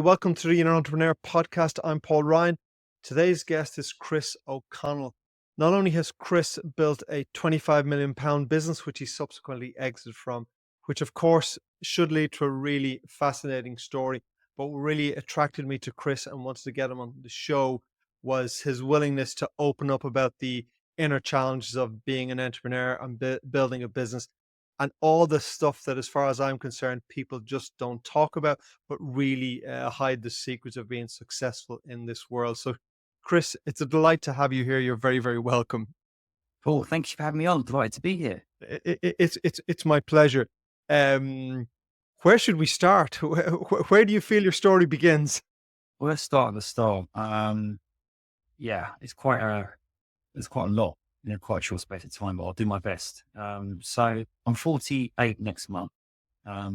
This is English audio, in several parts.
Welcome to the Inner Entrepreneur podcast. I'm Paul Ryan. Today's guest is Chris O'Connell. Not only has Chris built a £25 million business, which he subsequently exited from, which of course should lead to a really fascinating story, but what really attracted me to Chris and wanted to get him on the show was his willingness to open up about the inner challenges of being an entrepreneur and building a business, and all the stuff that, as far as I'm concerned, people just don't talk about, but really hide the secrets of being successful in this world. So, Chris, it's a delight to have you here. You're very, very welcome. Paul, thank you for having me on. Delighted to be here. It's my pleasure. Where should we start? Where do you feel your story begins? Well, let's start at the start. Yeah, it's quite a lot in a quite short space of time, but I'll do my best. So I'm 48 next month. A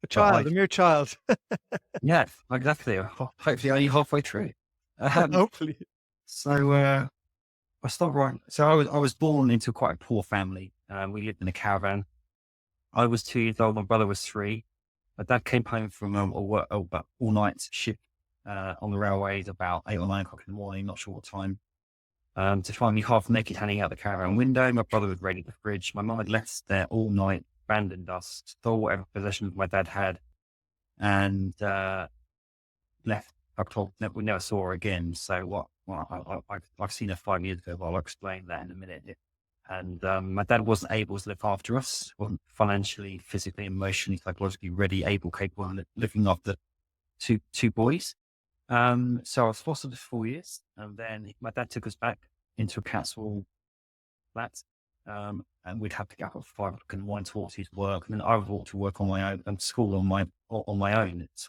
child, a mere child. Yeah, exactly. Hopefully only halfway through. Hopefully. So I stopped right. So I was born into quite a poor family. We lived in a caravan. I was 2 years old. My brother was 3. My dad came home from a all-night shift on the railways about 8 or 9 o'clock in the morning, not sure what time, to find me half naked hanging out the caravan window. My brother was raiding the fridge. My mum had left there all night, abandoned us, stole whatever possessions my dad had, and left. We never saw her again. So I've seen her 5 years ago, but I'll explain that in a minute. And my dad wasn't able to look after us, wasn't financially, physically, emotionally, psychologically ready, able, capable of looking after two boys. So I was fostered for 4 years, and then my dad took us back into a council flat, and we'd have to get up at 5 o'clock in the morning to walk to his work, and then I would walk to work on my own and school on my own at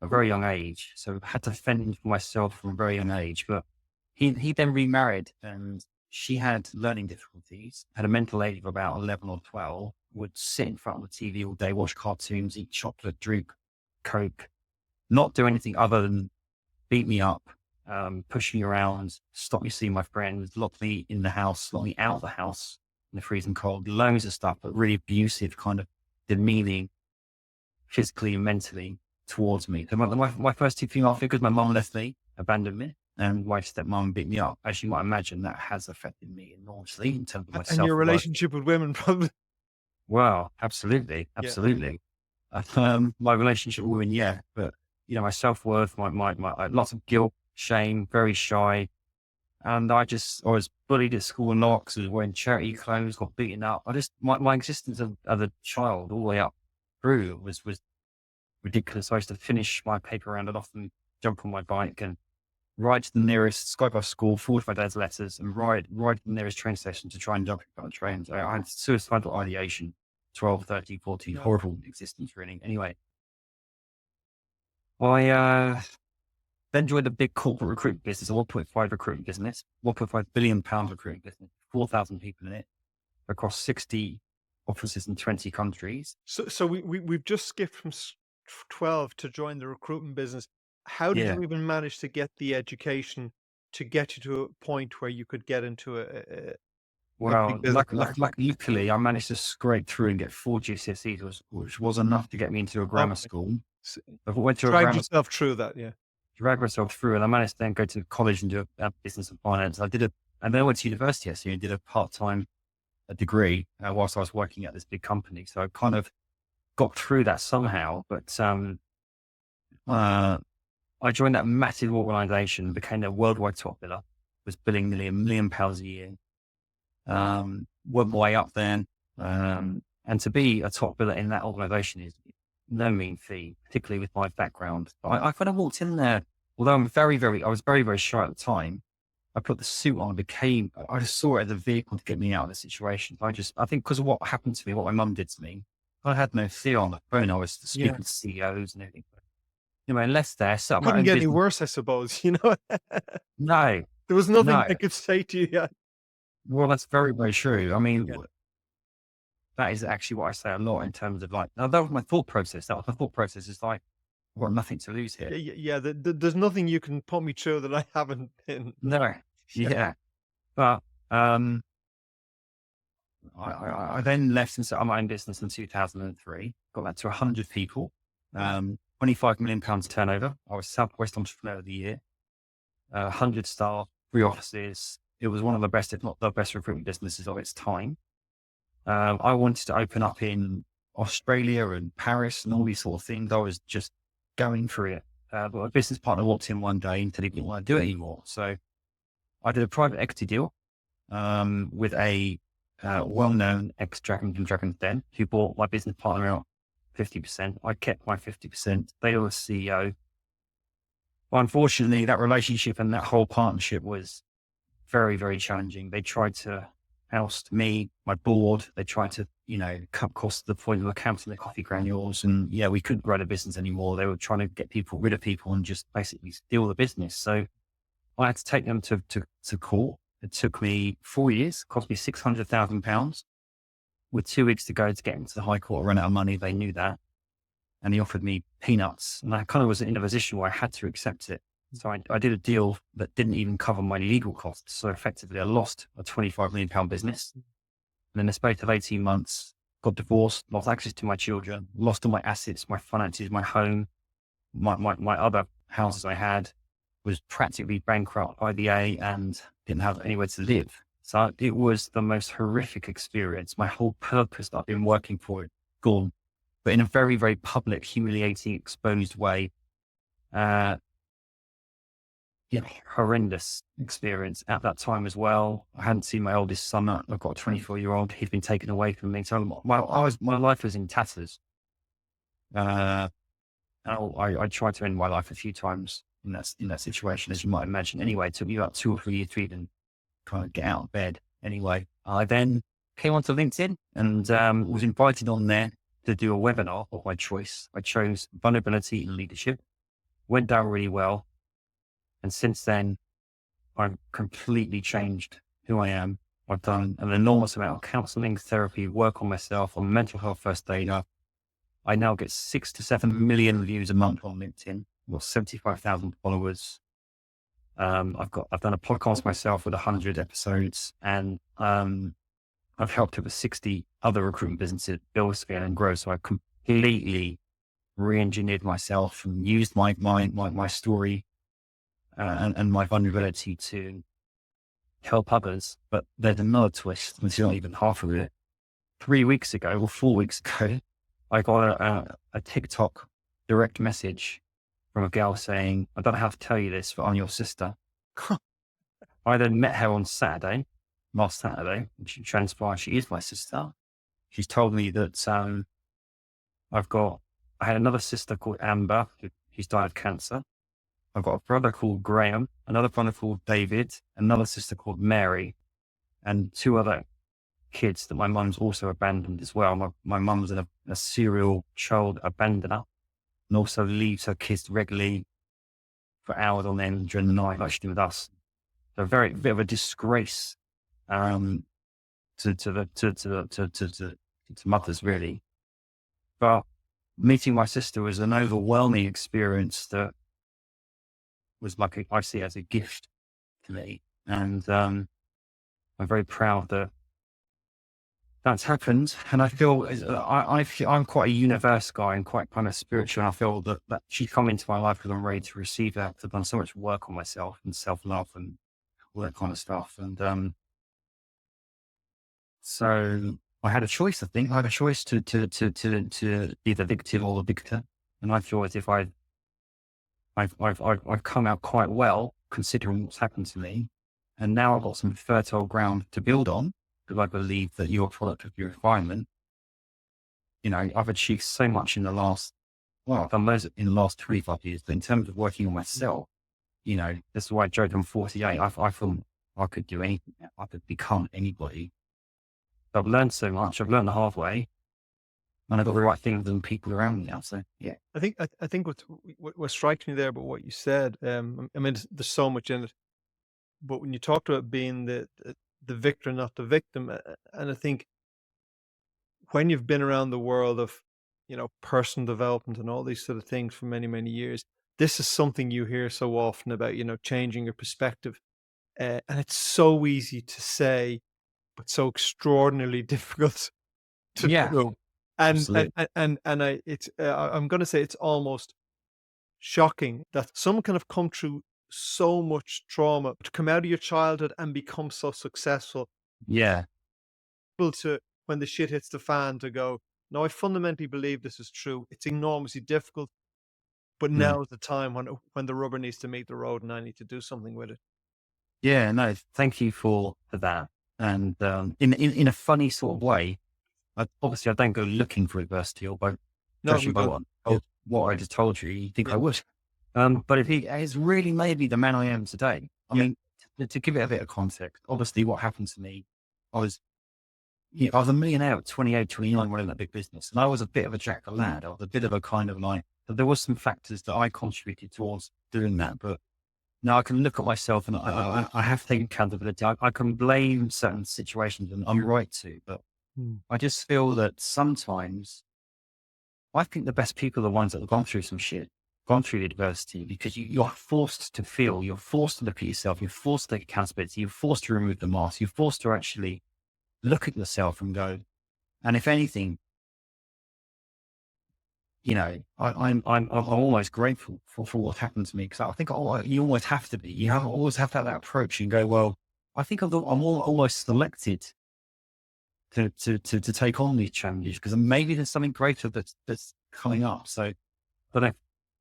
a very young age. So I had to fend for myself from a very young age. But he then remarried, and she had learning difficulties, had a mental age of about 11 or 12, would sit in front of the TV all day, watch cartoons, eat chocolate, drink Coke, not do anything other than beat me up, push me around, stop me seeing my friends, lock me in the house, lock me out of the house in the freezing cold, loads of stuff, but really abusive, kind of demeaning physically and mentally towards me. So my first 2 female figures, my mum left me, abandoned me, and my stepmom beat me up. As you might imagine, that has affected me enormously in terms of myself. And your relationship with women, probably. Well, absolutely. My relationship with women, yeah, but my self-worth, my lots of guilt, shame, very shy. And I was bullied at school and lot because I was wearing charity clothes, got beaten up. My existence as a child all the way up through was ridiculous. I used to finish my paper round and often jump on my bike and ride to the nearest Skybus school, forward my dad's letters, and ride to the nearest train station to try and jump on trains. I had suicidal ideation, 12, 13, 14, horrible existence really. Anyway, I then joined a big corporate recruitment business, a 1.5 recruitment business, £1.5 billion recruitment business, 4,000 people in it, across 60 offices in 20 countries. So we've just skipped from 12 to join the recruitment business. How did you even manage to get the education to get you to a point where you could get into luckily I managed to scrape through and get 4 GCSEs, which was enough to get me into a grammar school. I went to drag yourself through that, drag myself through, and I managed to then go to college and do a business and finance. And then I went to university actually and did a part-time degree whilst I was working at this big company. So I kind of got through that somehow, but I joined that massive organization, became a worldwide top biller, was billing nearly £1 million a year. Worked my way up there. And to be a top biller in that organization is no mean feat, particularly with my background. I kind of walked in there, although I was very, very shy at the time. I put the suit on, I just saw it as a vehicle to get me out of the situation. I think because of what happened to me, what my mum did to me, I had no fear on the phone. I was speaking to CEOs and everything. Unless there, so couldn't get any worse, I suppose. No, there was nothing I could say to you yet. Well, that's very, very true. I mean, that is actually what I say a lot in terms of that was my thought process. My thought process is like, I've got nothing to lose here. Yeah. There's nothing you can put me through that I haven't been. No. Yeah. But I then left and set up my own business in 2003. Got that to 100 people. £25 million turnover. I was Southwest Entrepreneur of the Year, 100 staff, 3 offices. It was one of the best, if not the best recruitment businesses of its time. I wanted to open up in Australia and Paris and all these sort of things. I was just going for it. But my business partner walked in one day and said he didn't want to do it anymore. So I did a private equity deal with a well-known ex-Dragons and Dragons Den who bought my business partner out 50%. I kept my 50%. They were the CEO. But unfortunately, that relationship and that whole partnership was very, very challenging. They tried to oust me, my board. They tried to, cut costs to the point of counting the coffee granules. And yeah, we couldn't grow the business anymore. They were trying to get rid of people and just basically steal the business. So I had to take them to court. It took me 4 years, cost me £600,000 with 2 weeks to go to get into the High Court. I ran out of money. They knew that. And he offered me peanuts. And I kind of was in a position where I had to accept it. So I did a deal that didn't even cover my legal costs. So effectively I lost a £25 million business. And in the space of 18 months, got divorced, lost access to my children, lost all my assets, my finances, my home, my other houses I had, was practically bankrupt by the A and didn't have anywhere to live. So it was the most horrific experience. My whole purpose that I've been working for it, gone, but in a very, very public, humiliating, exposed way. Horrendous experience at that time as well. I hadn't seen my oldest son. I've got a 24-year-old. He'd been taken away from me. So my life was in tatters. I tried to end my life a few times in that situation, as you might imagine. Anyway, it took me about 2 or 3 years to even kind of get out of bed. Anyway, I then came onto LinkedIn and was invited on there to do a webinar of my choice. I chose vulnerability in leadership. Went down really well. And since then, I've completely changed who I am. I've done an enormous amount of counseling, therapy, work on myself, on mental health first aid. I now get 6 to 7 million views a month on LinkedIn. I've got 75,000 followers. I've done a podcast myself with 100 episodes, and I've helped over 60 other recruitment businesses build, scale, and grow. So I completely re-engineered myself and used my story and my vulnerability to help others. But there's another twist. It's not even half of it. 4 weeks ago, I got a TikTok direct message from a girl saying, "I don't know how to tell you this, but I'm your sister." I then met her on last Saturday, and she transpired she is my sister. She's told me that I had another sister called Amber, who's died of cancer. I've got a brother called Graham, another brother called David, another sister called Mary, and 2 other kids that my mum's also abandoned as well. My mum's a serial child abandoner and also leaves her kids regularly for hours on end during the night, like she did with us. So a bit of a disgrace to mothers, really. But meeting my sister was an overwhelming experience that was I see it as a gift to me. And I'm very proud that that's happened. And I feel I'm quite a universe guy and quite kind of spiritual. And I feel that she's come into my life because I'm ready to receive that. I've done so much work on myself and self-love and all that kind of stuff. And so I had a choice, I think. I had a choice to be the victim or the victor. And I feel as if I've come out quite well considering what's happened to me. And now I've got some fertile ground to build on, because I believe that you're a product of your environment. I've achieved so much in the last 25 years, but in terms of working on myself, this is why I joked I'm 48. I feel I could do anything. I could become anybody. I've learned so much. I've learned the hard way. And I've got the right things and people around me now. So, yeah. I think what strikes me there about what you said, there's so much in it, but when you talked about being the victor, not the victim, and I think when you've been around the world of, personal development and all these sort of things for many, many years, this is something you hear so often about, changing your perspective. And it's so easy to say, but so extraordinarily difficult to do. And Absolutely. I'm going to say it's almost shocking that someone can have come through so much trauma to come out of your childhood and become so successful, Yeah. able to, when the shit hits the fan, to go, no, I fundamentally believe this is true. It's enormously difficult, but Mm. now is the time when the rubber needs to meet the road and I need to do something with it. Yeah. No, thank you for that. And in a funny sort of way, obviously I don't go looking for adversity, or No, judging we by don't. what I just told you, you think Yeah, I would. But if it has really made me the man I am today, I yeah, mean, to give it a bit of context, obviously what happened to me, I was, I was a millionaire at 28, 29 running that big business. And I was a bit of a jack of lad. I was a bit of a kind of like, there was some factors that I contributed towards doing that. But now I can look at myself and I have taken accountability. I can blame certain situations and I'm right to, but mm, I just feel that sometimes I think the best people are the ones that have gone through some shit, gone through the adversity, because you're forced to feel, you're forced to look at yourself, you're forced to take accountability, you're forced to remove the mask, you're forced to actually look at yourself and go, and if anything, I'm almost grateful for what happened to me, because I think you always have to be, always have to have that approach and go, well, I think I'm almost selected to take on these challenges because maybe there's something greater that's coming up. So I don't know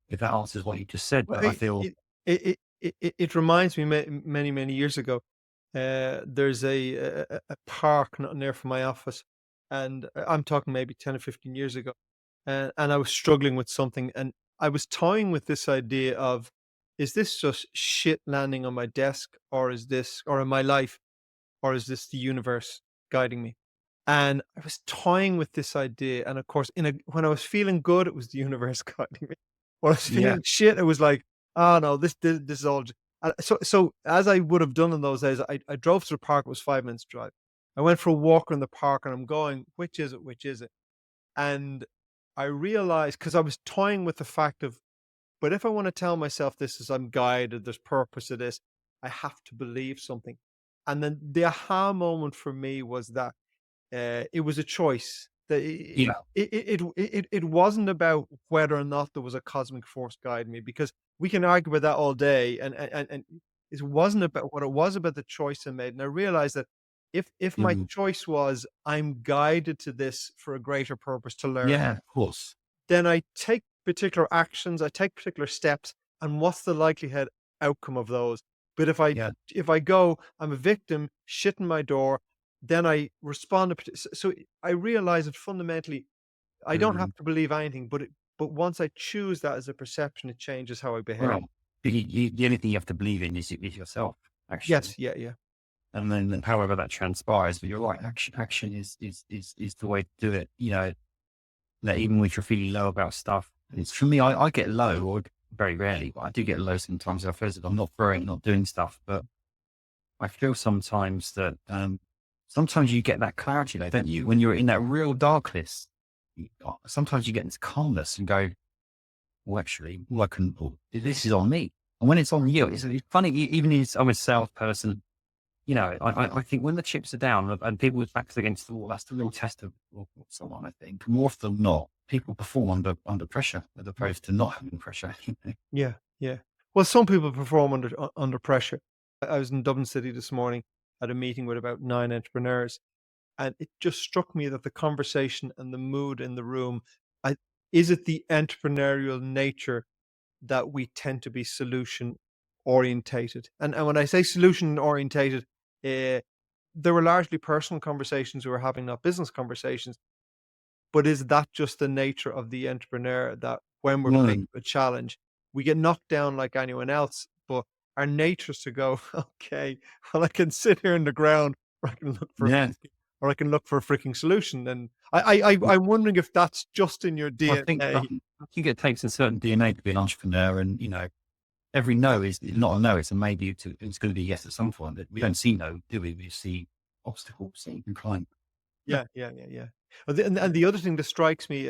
if that answers what you just said, well, but I feel, it reminds me many, many years ago. There's a park not near from my office, and I'm talking maybe 10 or 15 years ago. And I was struggling with something, and I was toying with this idea of, is this just shit landing on my desk, or or in my life, or is this the universe guiding me? And I was toying with this idea, and of course, when I was feeling good, it was the universe guiding me. When I was yeah, feeling shit, it was like, oh no, this is all. So as I would have done in those days, I drove to the park. It was 5 minutes drive. I went for a walk in the park, and I'm going, which is it? Which is it? And I realized, because I was toying with the fact of, but if I want to tell myself this is I'm guided, there's purpose to this, I have to believe something. And then the aha moment for me was that it was a choice. That yeah, it wasn't about whether or not there was a cosmic force guiding me, because we can argue about that all day, and it wasn't about what it was about the choice I made. And I realized that if my mm, choice was I'm guided to this for a greater purpose to learn, yeah, of course, then I take particular actions, I take particular steps, and what's the likelihood outcome of those? But yeah, if I go, I'm a victim, shit in my door, then I respond. So I realize that fundamentally, I don't mm, have to believe anything, but once I choose that as a perception, it changes how I behave. well, the only thing you have to believe in is yourself, actually. Yes, yeah, yeah, And then however that transpires, but you're right, action is the way to do it. That even if you're feeling low about stuff, it's for me, I get low, or very rarely, but I do get low sometimes. I feel that I'm not throwing, not doing stuff, but I feel sometimes that, sometimes you get that clarity though, don't you? When you're in that real darkness, sometimes you get this calmness and go, well, actually, this is on me. And when it's on you, it's funny, even as I'm a salesperson, I think when the chips are down and people's backs against the wall, that's the real test of someone, I think. More often than not, people perform under pressure as opposed to not having pressure. yeah, yeah. Well, some people perform under pressure. I was in Dublin City this morning at a meeting with about 9 entrepreneurs. And it just struck me that the conversation and the mood in the room, I is it the entrepreneurial nature that we tend to be solution orientated? And when I say solution orientated, uh, there were largely personal conversations we were having, not business conversations. But is that just the nature of the entrepreneur, that when we're faced Mm, with a challenge, we get knocked down like anyone else, but our nature is to go, okay, well, I can sit here in the ground, or I can look for, yeah. or I can look for a freaking solution. And I'm wondering if that's just in your I DNA. think it takes a certain DNA to be an entrepreneur, and every no is not a no; it's a maybe. It's going to be a yes at some point. But we don't see no, do we? We see obstacles that you can climb. Yeah, yeah, yeah, yeah. And the other thing that strikes me,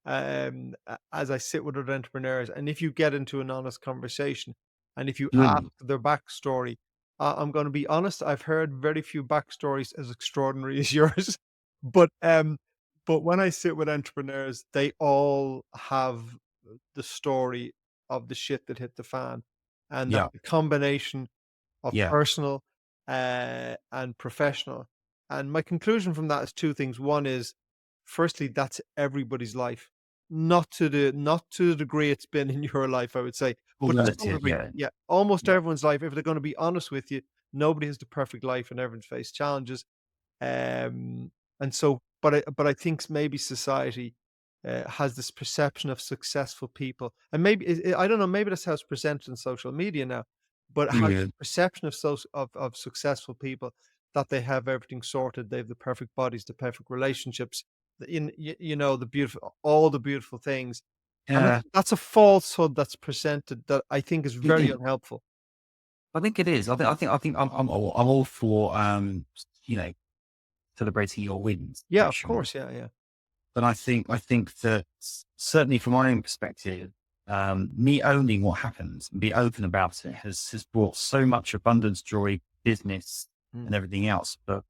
as I sit with other entrepreneurs, and if you get into an honest conversation, and if you ask Mm, their backstory, I'm going to be honest. I've heard very few backstories as extraordinary as yours, but um, but when I sit with entrepreneurs, they all have the story of the shit that hit the fan, and that Yeah. the combination of Yeah. personal and professional. And my conclusion from that is two things. One is, firstly, that's everybody's life, not to the degree it's been in your life, I would say, All but to some relative. degree, Yeah. yeah, almost Yeah. everyone's life. If they're going to be honest with you, nobody has the perfect life, and everyone's faced challenges. Um, and so, but I think maybe society has this perception of successful people, and maybe I don't know, maybe that's how it's presented in social media now, but it has Yeah. this perception of of successful people, that they have everything sorted, they have the perfect bodies, the perfect relationships, the beautiful, all the beautiful things, and Yeah. that's a falsehood that's presented that I think is It very is. unhelpful. I think it is. I think I'm all for, you know, celebrating your wins, Yeah, of actually. course, yeah, yeah, But I think that certainly from my own perspective, me owning what happens and be open about it has brought so much abundance, joy, business, mm, and everything else. But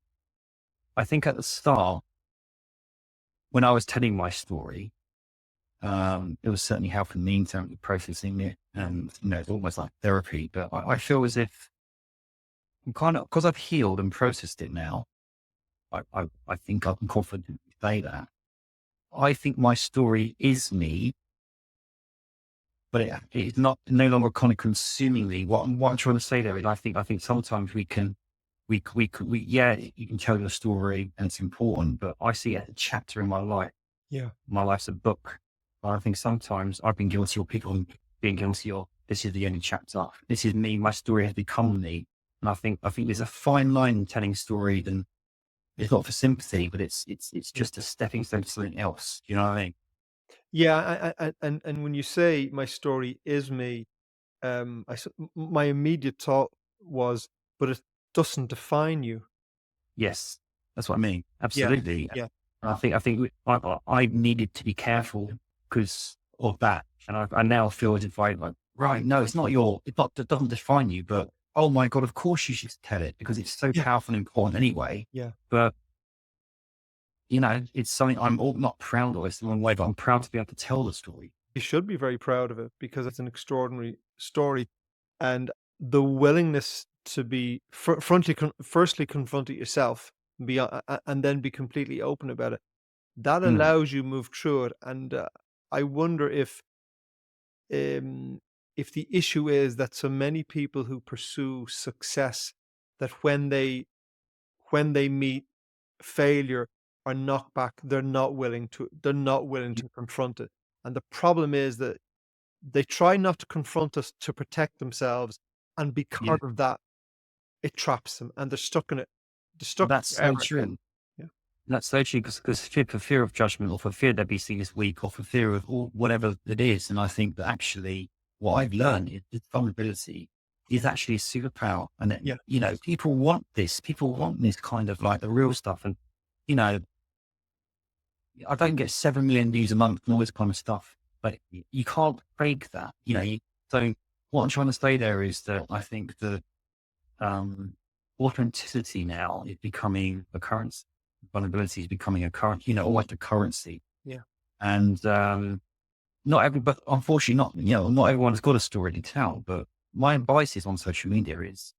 I think at the start, when I was telling my story, it was certainly helping me in terms of processing it, and it's almost like therapy. But I feel as if I'm kind of, because I've healed and processed it now. I think I can confidently say that. I think my story is me, but it's not no longer kind of consuming me. What I'm trying to say there is, I think sometimes yeah, you can tell your story and it's important, but I see it as a chapter in my life. yeah. My life's a book. But I think sometimes I've been guilty, or people being guilty of, this is the only chapter. This is me. My story has become me. And I think there's a fine line in telling story, and it's not for sympathy, but it's just a stepping stone to something else. You know what I mean? Yeah, and when you say my story is me, my immediate thought was, but it doesn't define you. Yes, that's what I mean. Yeah, Absolutely. yeah, And I needed to be careful because of that. And I now feel as if right, no, it doesn't define you, but oh my God, of course you should tell it because it's so yeah, powerful and important anyway. yeah. But, it's something I'm all not proud of. It's the wrong way, but I'm proud to be able to tell the story. You should be very proud of it because it's an extraordinary story, and the willingness to be firstly confront it yourself, and then be completely open about it. That Mm, allows you move through it, and I wonder um, if the issue is that so many people who pursue success, that when they meet failure or knockback, they're not willing to confront it. And the problem is that they try not to confront us to protect themselves, and yeah, because of that, it traps them, and they're stuck in it. They're stuck that's so forever. true. Yeah. That's so true because for fear of judgment, or for fear they'd be seen as weak, or for fear of whatever it is. And I think that actually what I've learned is that vulnerability is actually a superpower. And that, Yeah. people want this. People want this kind of like the real stuff. And, you know, I don't get 7 million views a month and all this kind of stuff, but you can't fake that. So what I'm trying to say there is that I think that authenticity now is becoming a currency. Vulnerability is becoming a current, almost a currency. Yeah. And but unfortunately, not everyone's got a story to tell. But my advice is on social media is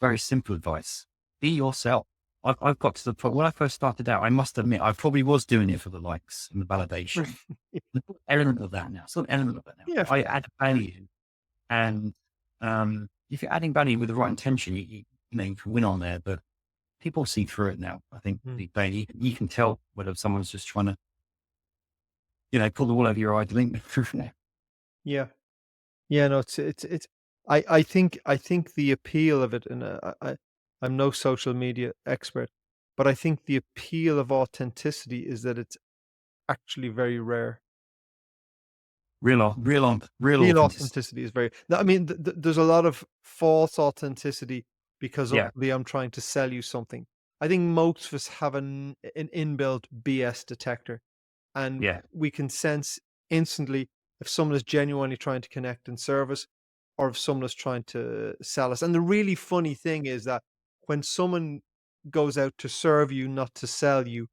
very simple advice: be yourself. I've got to the point when I first started out. I must admit, I probably was doing it for the likes and the validation. There's an element of that now. It's an element of that now. Yeah. I add value, and if you're adding value with the right intention, you can win on there. But people see through it now. I think Mm. you can tell whether someone's just trying to, pull the wool over your eye. Yeah. Yeah, no, it's I think the appeal of it, and I'm no social media expert, but I think the appeal of authenticity is that it's actually very rare. Real Real authenticity. authenticity is very no, I mean, there's a lot of false authenticity because Yeah, ultimately I'm trying to sell you something. I think most of us have an inbuilt BS detector, and yeah, we can sense instantly if someone is genuinely trying to connect and serve us, or if someone is trying to sell us. And the really funny thing is that when someone goes out to serve you, not to sell you,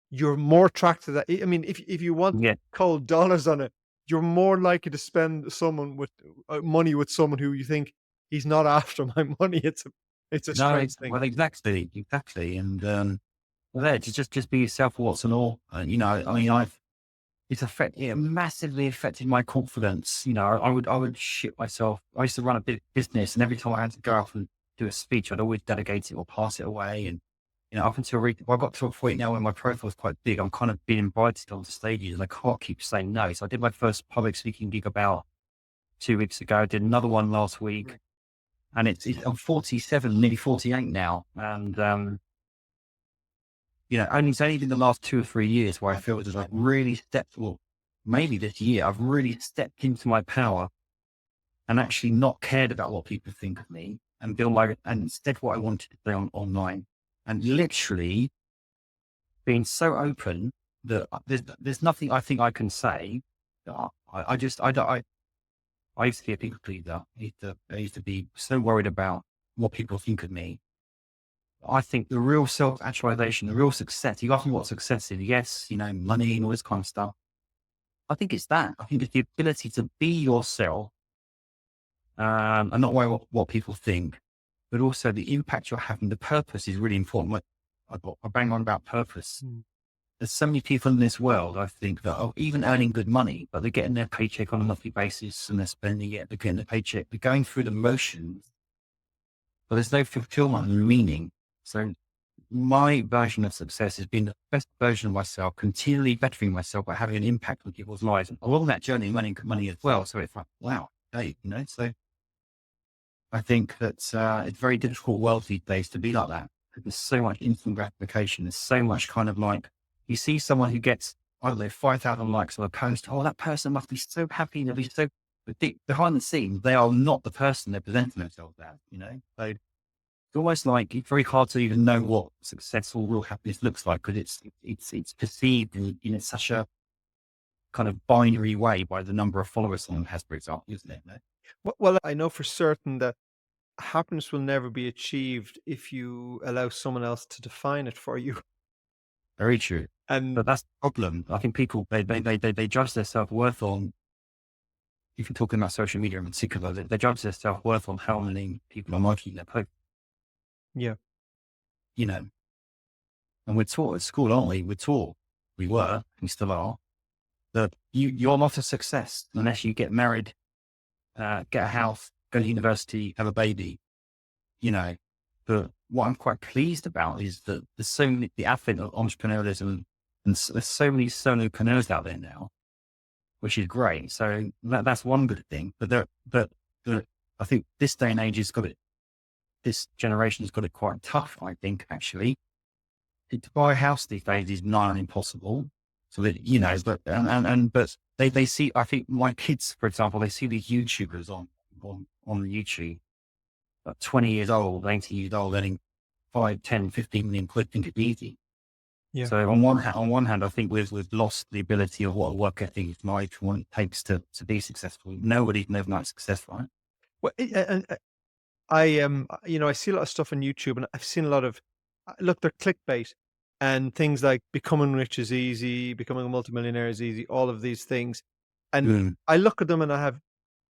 you're more attracted to that. I mean, if you want yeah, cold dollars on it, you're more likely to spend someone with money with someone who you think he's not after my money. It's a No, strange thing. well, exactly. And, well, there, just be yourself, what's and all. You know, I mean, it massively affected my confidence. You know, I would shit myself. I used to run a big business, and every time I had to go out and do a speech, I'd always delegate it or pass it away. And, you know, up until I got to a point now where my profile was quite big, I'm kind of being invited onto stages and I can't keep saying no. So I did my first public speaking gig about 2 weeks ago. I did another one last week, and I'm 47, nearly 48 now. And, you know, it's only been the last 2 or 3 years where I feel that I've really maybe this year, I've really stepped into my power and actually not cared about what people think of me and and instead what I wanted to do online, and literally being so open that there's nothing I think I can say. I used to be a people pleaser. I used to be so worried about what people think of me. I think the real self-actualization, the real success, you ask me what success is, yes, you know, money and all this kind of stuff. I think it's that. I think it's the ability to be yourself, and not worry what people think, but also the impact you're having. The purpose is really important. Like, I bang on about purpose. There's so many people in this world, I think, that are even earning good money, but they're getting their paycheck on a monthly basis and they're spending it, they're getting their paycheck, they're going through the motions, but there's no fulfillment and meaning. So my version of success has been the best version of myself, continually bettering myself by having an impact on people's lives. And along that journey, money as well. So it's like, wow, hey, you know, so I think that it's a very difficult world these days to be like that. There's so much instant gratification. There's so much kind of like, you see someone who gets, I don't know, 5,000 likes on a post. Oh, that person must be so happy. They'll be so, but behind the scenes, they are not the person they're presenting themselves as, you know? So it's almost like it's very hard to even know what successful real happiness looks like, because it's perceived in such a kind of binary way by the number of followers someone has, for example, isn't it? No? Well, I know for certain that happiness will never be achieved if you allow someone else to define it for you. Very true. And But that's the problem. I think people, they judge their self-worth on, if you're talking about social media in particular, they judge their self-worth on how many people are liking their post. yeah, You know, and we're taught at school, aren't we? We still are, that you're not a success unless you get married, get a house, go to university, have a baby, you know. But what I'm quite pleased about is that there's so many, the advent of entrepreneurialism, and there's so many solopreneurs out there now, which is great. So that's one good thing. But I think this day and age this generation has got it quite tough, I think, actually. To buy a house these days is nigh on impossible. So that, you know, but they see, I think my kids, for example, they see these YouTubers on YouTube, 20 years old, 18 years old, earning 5, 10, 15 million quid, think it's easy. yeah. So on one hand, I think we've lost the ability of what a work ethic is like, what it takes to be successful. Nobody's overnight successful, right? Well, and I you know, I see a lot of stuff on YouTube, and I've seen a lot of look, they're clickbait and things like becoming rich is easy, becoming a multimillionaire is easy, all of these things. And I look at them and I have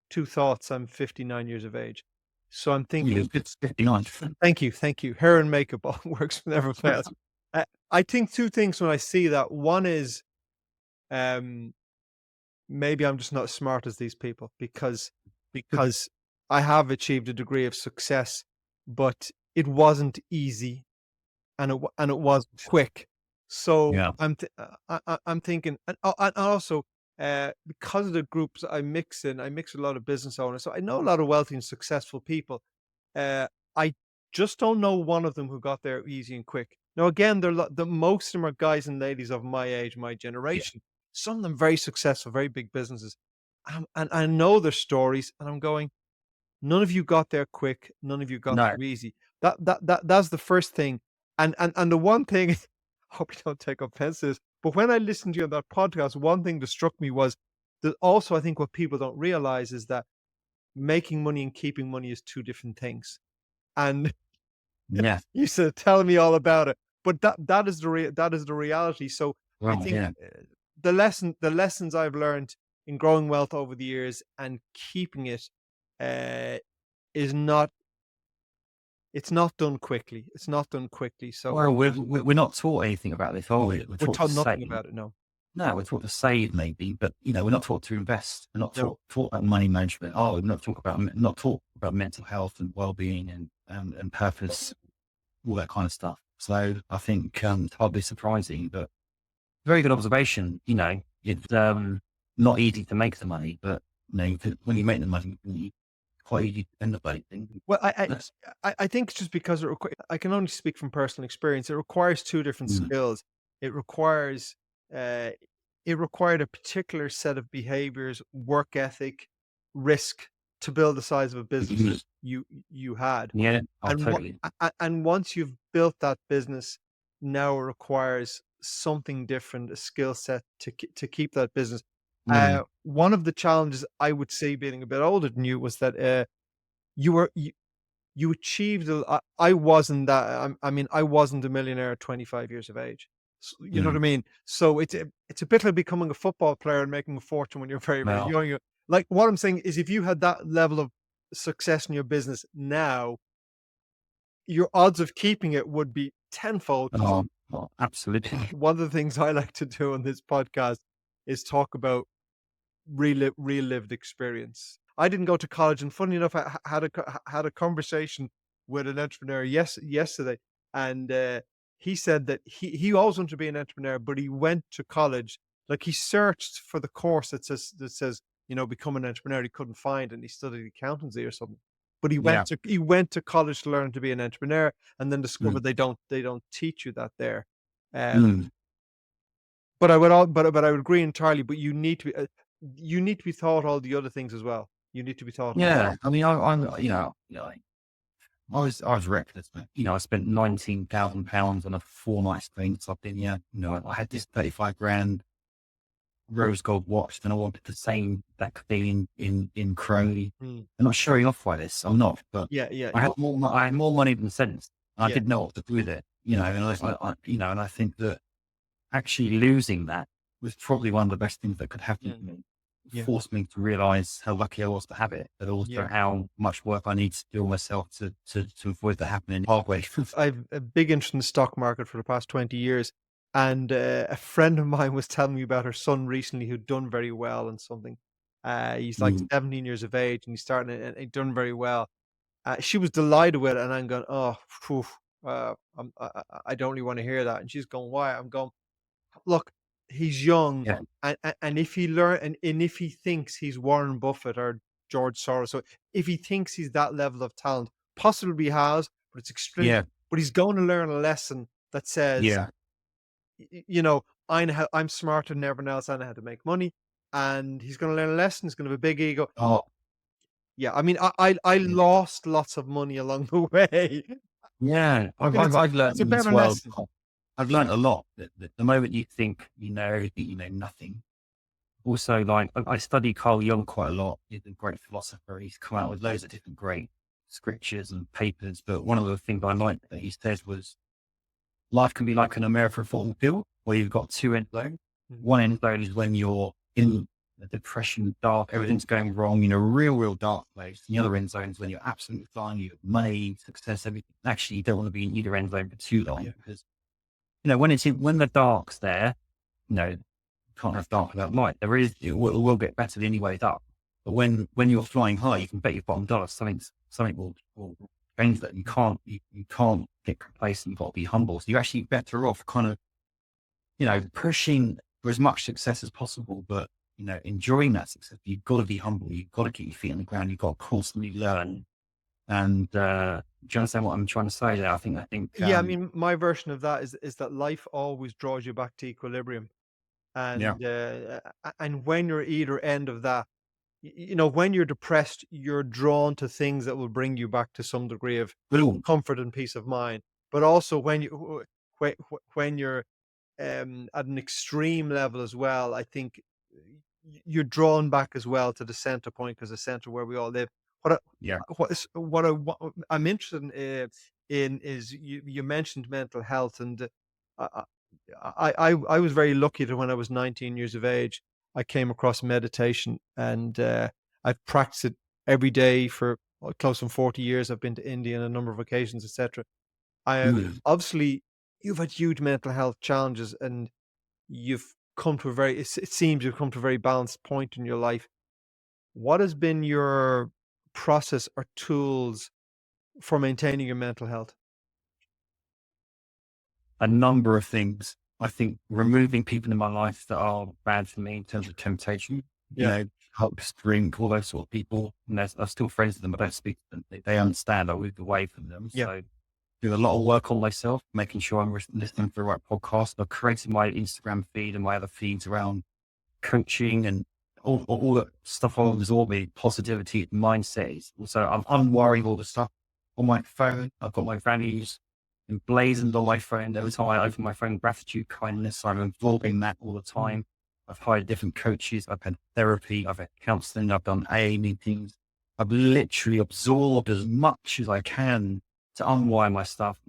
two thoughts. I'm 59 years of age. So I'm thinking, It's 59. thank you. Hair and makeup all works, never fails. I think two things when I see that. One is, maybe I'm just not as smart as these people, because I have achieved a degree of success, but it wasn't easy, and it was quick. So Yeah. I'm thinking, and also because of the groups I mix with a lot of business owners, so I know a lot of wealthy and successful people. I just don't know one of them who got there easy and quick. Now, again, the most of them are guys and ladies of my age, my generation. Some of them very successful, very big businesses, and I know their stories, and I'm going, none of you got there quick. None of you got No. there easy. That's the first thing. And the one thing, I hope you don't take offense to this, but when I listened to you on that podcast, one thing that struck me was that also, I think what people don't realize is that making money and keeping money is two different things. And Yeah. you said, tell me all about it. But that is the reality. So I Well, think yeah. the lessons I've learned in growing wealth over the years and keeping it uh, is not. It's not done quickly. It's not done quickly. So Well, we're not taught anything about this, are we? We're we're taught to told nothing save. about it. No, No, we're taught to save maybe, but we're not taught to invest. We're not no. taught about money management. Oh, we're not taught about mental health and well-being and purpose, all that kind of stuff. So I think it's hardly surprising, but very good observation. It's not easy to make the money, but when you make the money, it's quite easy to end up making. Well, That's, I think it's just because I can only speak from personal experience. It requires two different mm, skills. It requires uh, it required a particular set of behaviors, work ethic, risk to build the size of a business you had. yeah, oh, And totally. and once you've built that business, now it requires something different, a skill set to keep that business. Mm, One of the challenges I would say, being a bit older than you, was that you were you achieved. I wasn't that. I mean, I wasn't a millionaire at 25 years of age. You know what I mm. mean? So it's a bit like becoming a football player and making a fortune when you're very, very Well, young. Like, what I'm saying is, if you had that level of success in your business now, your odds of keeping it would be tenfold. oh, absolutely. One of the things I like to do on this podcast is talk about real lived experience. I didn't go to college, and funny enough, I had a conversation with an entrepreneur yesterday, and he said that he always wanted to be an entrepreneur, but he went to college. Like, he searched for the course that says become an entrepreneur. He couldn't find it, and he studied accountancy or something. But Yeah. he went to college to learn to be an entrepreneur, and then Mm, discovered they don't teach you that there. mm. But I would all but I would agree entirely, but you need to be taught all the other things as well. You need to be taught. Yeah. I mean, I was reckless, but I spent £19,000 on a 4-night stay in Sardinia. I had this 35 grand rose gold watch, and I wanted the same that could be in Crowley. Mm. I'm not showing off by this. I'm not, but Yeah, yeah, I had more money than sense. And I yeah, didn't know what to do with it. And and I think that actually losing that was probably one of the best things that could happen yeah, to me. It yeah, forced me to realize how lucky I was to have it, but also yeah. how much work I need to do on myself to avoid that happening the hard way. I've a big interest in the stock market for the past 20 years, and a friend of mine was telling me about her son recently who'd done very well in something. He's like Mm, 17 years of age, and he's starting it, and he'd done very well. She was delighted with it, and I'm going, "Oh, phew, I don't really want to hear that." And she's going, "Why?" I'm going, "Look, he's young, yeah, and if he learn and if he thinks he's Warren Buffett or George Soros, so if he thinks he's that level of talent, possibly he has, but it's extreme. yeah, But he's going to learn a lesson that says, yeah. I'm smarter than everyone else. I know how to make money, and he's going to learn a lesson. He's going to have a big ego." Oh, Yeah, I mean, I yeah. lost lots of money along the way. Yeah, But I've learned it's a in this better world. lesson. I've learned a lot. That the moment you think you know everything, you know nothing. Also, like I study Carl Jung quite a lot. He's a great philosopher. He's come out with loads of different great scriptures and papers. But one of the things I liked that he said was, life can be like an American football field where you've got two end zones. Mm, One end zone is when you're in the depression, dark, everything's going wrong, real dark place. And the other end zone is when you're absolutely flying, you have money, success, everything. Actually, you don't want to be in either end zone for too long yeah, because, when the dark's there, you can't have dark without light. It will get better anyway it's up. But when you're flying high, you can bet your bottom dollar something will change that. You can't get complacent. You've got to be humble. So you're actually better off kind of, pushing for as much success as possible, but, enjoying that success. You've got to be humble. You've got to keep your feet on the ground. You've got to constantly learn. And, do you understand what I'm trying to say there? I think, yeah. I mean, my version of that is that life always draws you back to equilibrium, yeah, and when you're either end of that, when you're depressed, you're drawn to things that will bring you back to some degree of boom. comfort and peace of mind. But also when you're at an extreme level as well, I think you're drawn back as well to the center point, because the center where we all live. What I, Yeah. what I'm interested in is you mentioned mental health, and I I was very lucky that when I was 19 years of age, I came across meditation, and I've practiced it every day for close on 40 years. I've been to India on a number of occasions, etc. Obviously, you've had huge mental health challenges, and you've come to it seems you've come to a very balanced point in your life. What has been your process or tools for maintaining your mental health? A number of things. I think removing people in my life that are bad for me in terms of temptation, helps drink, all those sort of people. And I'm still friends with them, but I don't speak to them. They understand I moved away from them. Yeah. So do a lot of work on myself, making sure I'm listening to the right podcast. I've created my Instagram feed and my other feeds around coaching and all that stuff on absorb me, positivity, mindset. So I'm unworrying all the stuff on my phone. I've got my values emblazoned on my phone. Every time I open my phone, gratitude, kindness, I'm absorbing that all the time. I've hired different coaches. I've had therapy. I've had counseling. I've done AA meetings. I've literally absorbed as much as I can to unwind myself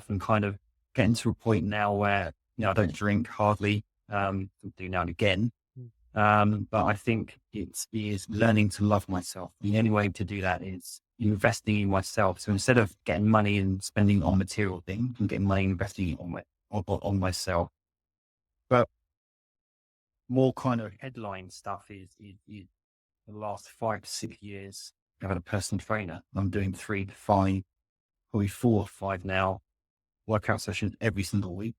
and kind of getting to a point now where, I don't drink hardly, do now and again. But I think it is learning to love myself. The only way to do that is investing in myself. So instead of getting money and spending on material things, I'm getting money and investing it on myself. But more kind of headline stuff is the last 5 to 6 years, I've had a personal trainer. I'm doing 3 to 5, probably 4 or 5 now, workout sessions every single week.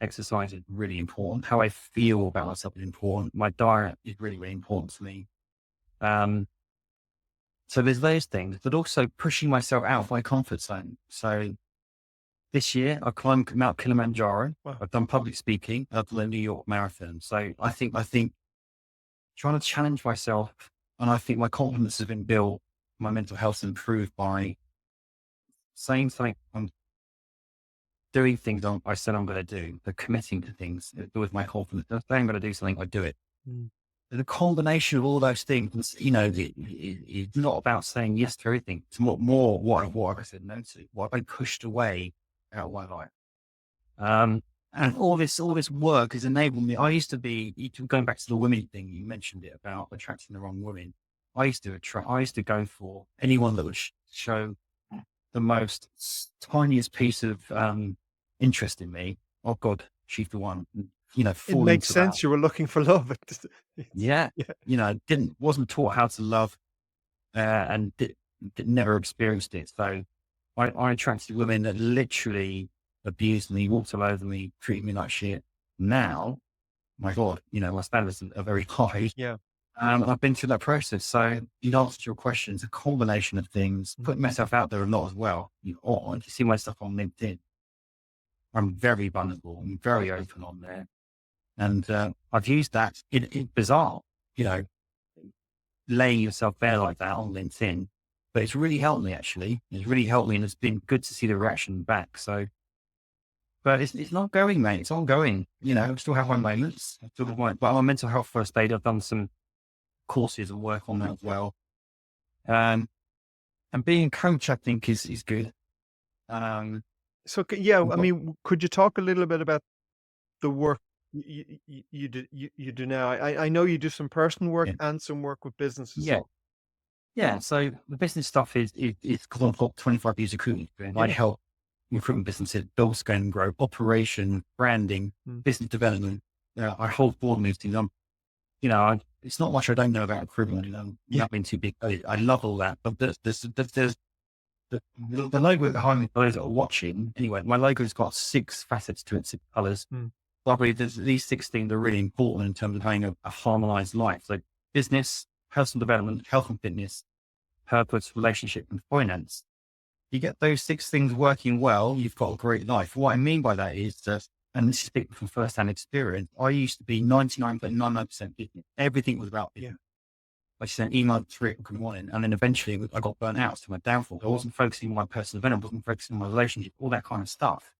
Exercise is really important. How I feel about myself is important. My diet is really, really important to me. So there's those things, but also pushing myself out of my comfort zone. So this year I climbed Mount Kilimanjaro. Wow. I've done public speaking. I've done the New York Marathon. So I think trying to challenge myself, and I think my confidence has been built, my mental health improved by saying something, I'm doing things I said I'm going to do, the committing to things with my confidence. If I'm going to do something, I do it. The combination of all those things, it's not about saying yes to everything. It's more what have I said no to? What have I pushed away out of my life? And all this work has enabled me. I used to be, going back to the women thing, you mentioned it about attracting the wrong women. I used to go for anyone that would show the most tiniest piece of interest in me. Oh God, she's the one. It makes sense. That. You were looking for love. Yeah. Wasn't taught how to love, and never experienced it. So I attracted women that literally abused me, walked all over me, treated me like shit. Now, my God, my standards are very high. Yeah. I've been through that process. So in answer to your question, it's a combination of things, putting myself out there a lot as well. If you see my stuff on LinkedIn, I'm very vulnerable. I'm very open on there. And I've used that in bizarre, laying yourself bare like that on LinkedIn. But it's really helped me, actually. It's really helped me, and it's been good to see the reaction back. So, but it's not going, mate. It's ongoing. I still have my moments. But I'm a mental health first aid. I've done some courses and work on that as well. And being a coach, I think, is good. So, could you talk a little bit about the work you do now? I know you do some personal work and some work with businesses. Yeah. So the business stuff is because I've got 25 years of recruitment experience. I help recruitment businesses build, scale, and grow, operation, branding, business development. I hold board meetings. It's not much I don't know about recruitment. Not being too big. I love all that, but there's the logo behind me. For those that are watching, anyway, my logo's got 6 facets to it, 6 colors. Probably these 16 are really important in terms of having a harmonized life. So business, personal development, health and fitness, purpose, relationship, and finance. You get those 6 things working well, you've got a great life. What I mean by that is that, and this is speaking from first-hand experience, I used to be 99.99% business. Everything was about business. I sent email at 3 o'clock in the morning, and then eventually I got burnt out. So my downfall, I wasn't focusing on my personal development, I wasn't focusing on my relationship, all that kind of stuff.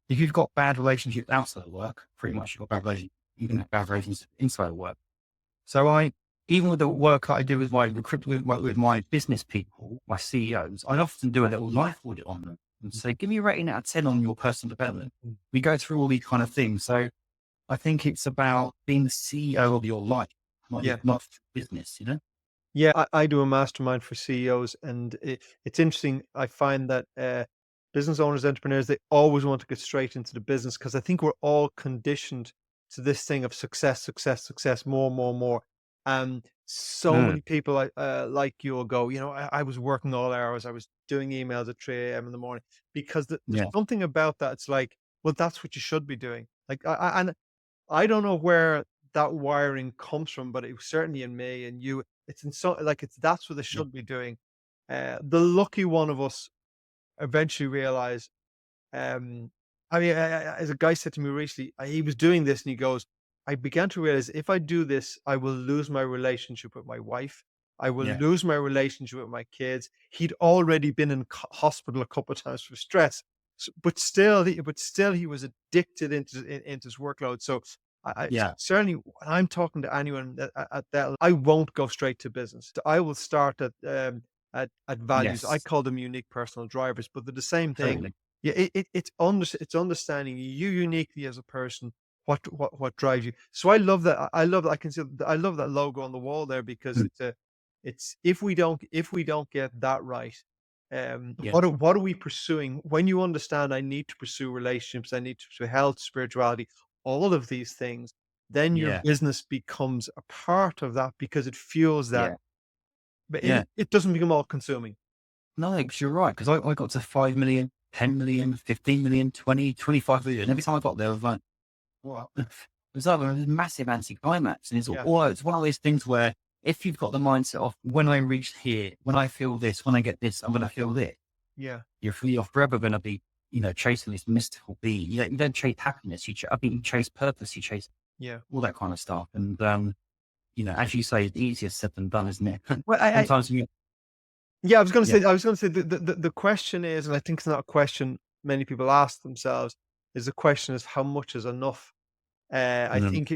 If you've got bad relationships outside of work, pretty much you've got bad relationships, you can have bad relationships inside of work. So even with the work that I do with my recruitment, with my business people, my CEOs, I often do a little life audit on them and say, give me a rating out of 10 on your personal development. We go through all these kind of things. So I think it's about being the CEO of your life. Yeah. not business, Yeah, I do a mastermind for CEOs, and it's interesting. I find that business owners, entrepreneurs, they always want to get straight into the business because I think we're all conditioned to this thing of success, success, success, more, more, more. And so Mm, many people like you will go, I was working all hours, I was doing emails at 3 a.m. in the morning because there's yeah, something about that. It's like, well, that's what you should be doing. Like, and I don't know where that wiring comes from, but it was certainly in me and you. It's in so like that's what they yeah, should be doing. The lucky one of us eventually realized. Um, I mean, as a guy said to me recently, he was doing this and he goes, I began to realize if I do this, I will lose my relationship with my wife. I will yeah, lose my relationship with my kids. He'd already been in hospital a couple of times for stress, but still he was addicted into his workload. So yeah, certainly when I'm talking to anyone at that, I won't go straight to business. I will start at values. I yes, call them unique personal drivers, but they're the same thing. totally. Yeah, it's understanding you uniquely as a person, what drives you. So I love that. I love that. I love that logo on the wall there because Mm, it's if we don't get that right, yeah, what are we pursuing? When you understand, I need to pursue relationships, I need to pursue health, spirituality, all of these things. Then your yeah, business becomes a part of that because it fuels that, yeah, but yeah. it doesn't become all consuming. No, because you're right. Because I got to 5 million, 10 million, 15 million, 20, 25 million. And every time I got there, I was like, what? It was like a massive anticlimax. And Yeah, it's one of those things where if you've got the mindset of when I reach here, when I feel this, when I get this, I'm going to feel this. yeah, You're forever going to be, chasing this mystical being. You don't chase happiness. I think you chase purpose. You chase yeah. all that kind of stuff. And, as you say, it's easier said than done, isn't it? Well, Sometimes you, yeah, I was going to yeah, say, the question is, and I think it's not a question many people ask themselves, is the question is how much is enough? I mm, think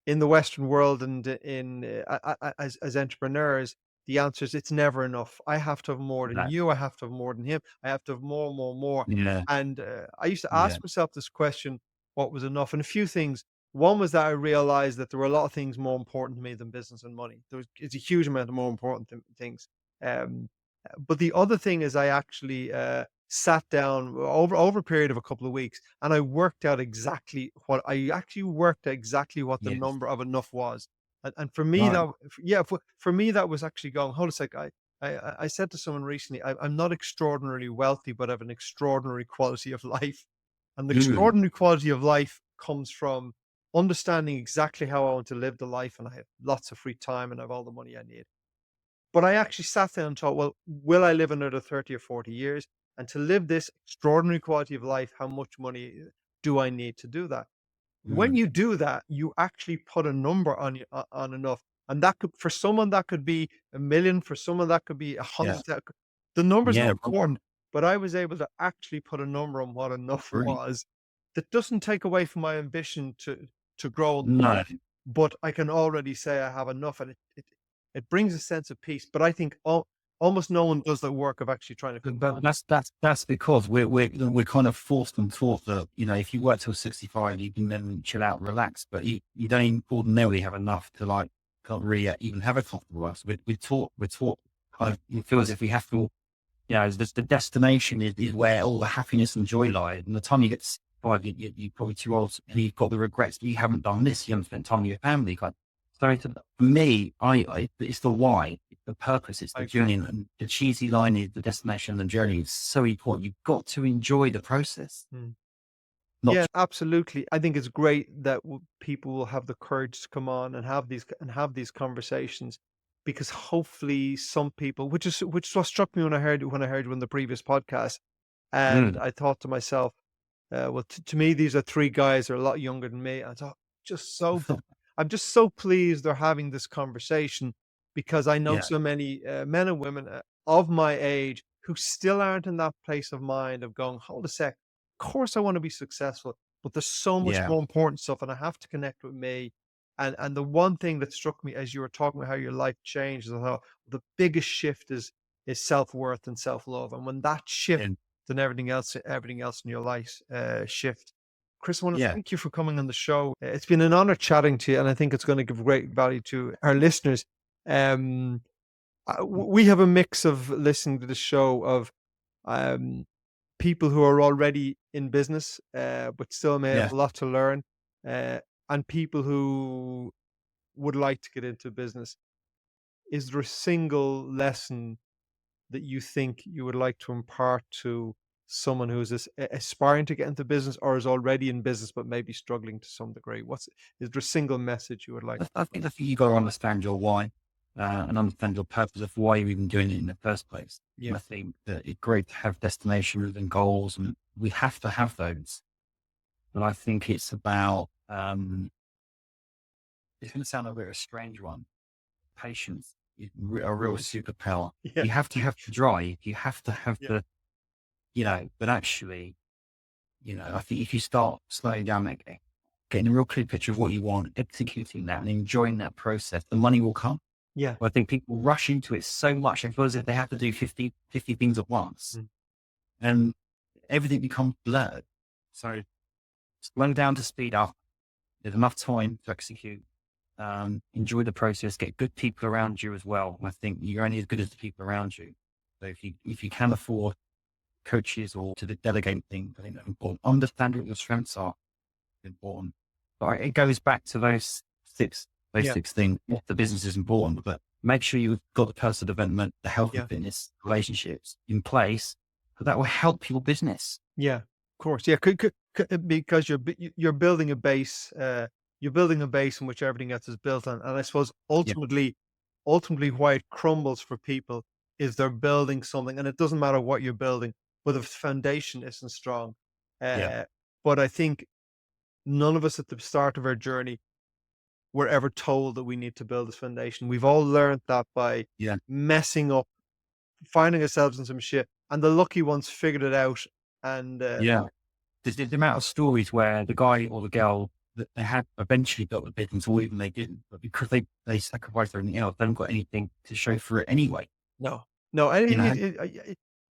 in the Western world and as entrepreneurs, the answer is it's never enough. I have to have more than that, you. I have to have more than him. I have to have more, more, more. yeah, And I used to yeah, ask myself this question: what was enough? And a few things. One was that I realized that there were a lot of things more important to me than business and money. It's a huge amount of more important things. Um, but the other thing is I actually sat down over a period of a couple of weeks and I worked out exactly what the yes, number of enough was. And for me right. that yeah, for me that was actually going, hold a sec. I said to someone recently, I'm not extraordinarily wealthy, but I have an extraordinary quality of life. And the Mm, extraordinary quality of life comes from understanding exactly how I want to live the life, and I have lots of free time and I have all the money I need. But I actually sat there and thought, well, will I live another 30 or 40 years? And to live this extraordinary quality of life, how much money do I need to do that? When mm, you do that, you actually put a number on enough. And that could, for someone, that could be 1 million, for someone, that could be a yeah, hundred. The number's not yeah, important, but I was able to actually put a number on what enough brilliant. was that doesn't take away from my ambition to grow and No, thrive, but I can already say I have enough, and it brings a sense of peace. But I think almost no one does the work of actually trying to figure it but out. that's because we're kind of forced and taught that, if you work till 65, you can then chill out, relax, but you don't even ordinarily have enough to like, can't really even have a comfortable life. So we're taught kind of, it feels as if we have to, the destination is where all the happiness and joy lie. And the time you get to 65, you're probably too old and you've got the regrets that you haven't done this, you haven't spent time with your family. So for me, it's the why, it's the purpose, it's I the agree. journey, and the cheesy line is the destination and the journey. It's so important. You've got to enjoy the process, Mm. not Yeah, absolutely. I think it's great that people will have the courage to come on and have these conversations, because hopefully some people, which what struck me when I heard one of the previous podcasts, and mm, I thought to myself, well, to me, these are three guys that are a lot younger than me. I thought, just so, I'm just so pleased they're having this conversation because I know yeah, so many men and women of my age who still aren't in that place of mind of going, hold a sec, of course I want to be successful, but there's so much yeah, more important stuff, and I have to connect with me. And the one thing that struck me as you were talking about how your life changed, I thought the biggest shift is self worth and self love, and when that shift, and then everything else in your life shift. Chris, I want to Yeah. thank you for coming on the show. It's been an honor chatting to you, and I think it's going to give great value to our listeners. We have a mix of listening to the show of um, people who are already in business, but still may have Yeah. a lot to learn, uh, and people who would like to get into business. Is there a single lesson that you think you would like to impart to someone who is aspiring to get into business or is already in business but maybe struggling to some degree? Is there a single message you would like? I think you got to understand your why and understand your purpose of why you're even doing it in the first place. And Yeah, I think that it's great to have destinations and goals, and we have to have those. But I think it's about, it's going to sound a bit of a strange one. Patience is a real superpower. yeah, You have to have the drive. You have to have yeah, but actually, I think if you start slowing down, getting a real clear picture of what you want, executing that and enjoying that process, the money will come. yeah. But I think people rush into it so much, they feel as if they have to do 50 things at once, Mm. and everything becomes blurred. So slow down to speed up. There's enough time to execute. Enjoy the process, get good people around you as well. I think you're only as good as the people around you. So if you can afford coaches or to delegate things, I think that's important. Understand what your strengths are, important. But it goes back to those six Yeah. things. Yes, the business is important, but make sure you've got the personal development, the health Yeah. and fitness relationships in place, because that will help your business. Yeah, of course. Yeah, because you're building a base. You're building a base in which everything else is built on. And I suppose Yeah. ultimately, why it crumbles for people is they're building something, and it doesn't matter what you're building, but the foundation isn't strong. Yeah. But I think none of us at the start of our journey were ever told that we need to build this foundation. We've all learned that by Yeah. messing up, finding ourselves in some shit, and the lucky ones figured it out. And Yeah. There's the amount of stories where the guy or the girl that they had eventually built the business, or even they didn't, but because they sacrificed everything else, they haven't got anything to show for it anyway. No, no, and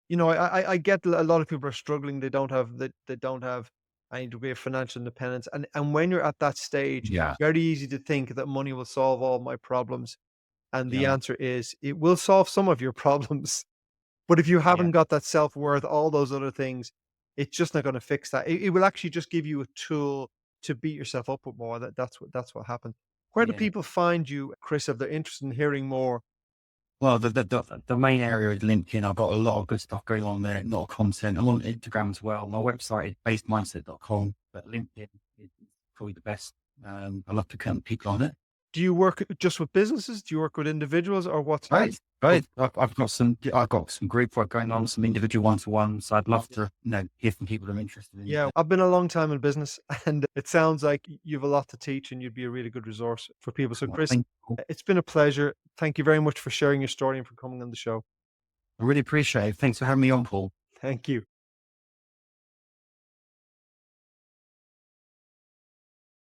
You know? I get a lot of people are struggling. They don't have any degree of financial independence, and when you're at that stage, Yeah. very easy to think that money will solve all my problems, and the Yeah. answer is it will solve some of your problems, but if you Yeah. haven't got that self worth, all those other things, it's just not going to fix that. It will actually just give you a tool to beat yourself up with more. That's what happens. Where do Yeah. people find you, Chris, if they're interested in hearing more? Well, the main area is LinkedIn. I've got a lot of good stuff going on there, a lot of content. I'm on Instagram as well. My website is basedmindset.com, but LinkedIn is probably the best. I love to connect people on it. Do you work just with businesses? Do you work with individuals, or what's Right. I've got some group work going on, some individual one-to-ones. I'd love to, hear from people that are interested in Yeah, it. I've been a long time in business, and it sounds like you've a lot to teach, and you'd be a really good resource for people. So, Chris, Thank you. it's been a pleasure. Thank you very much for sharing your story and for coming on the show. I really appreciate it. Thanks for having me on, Paul. Thank you.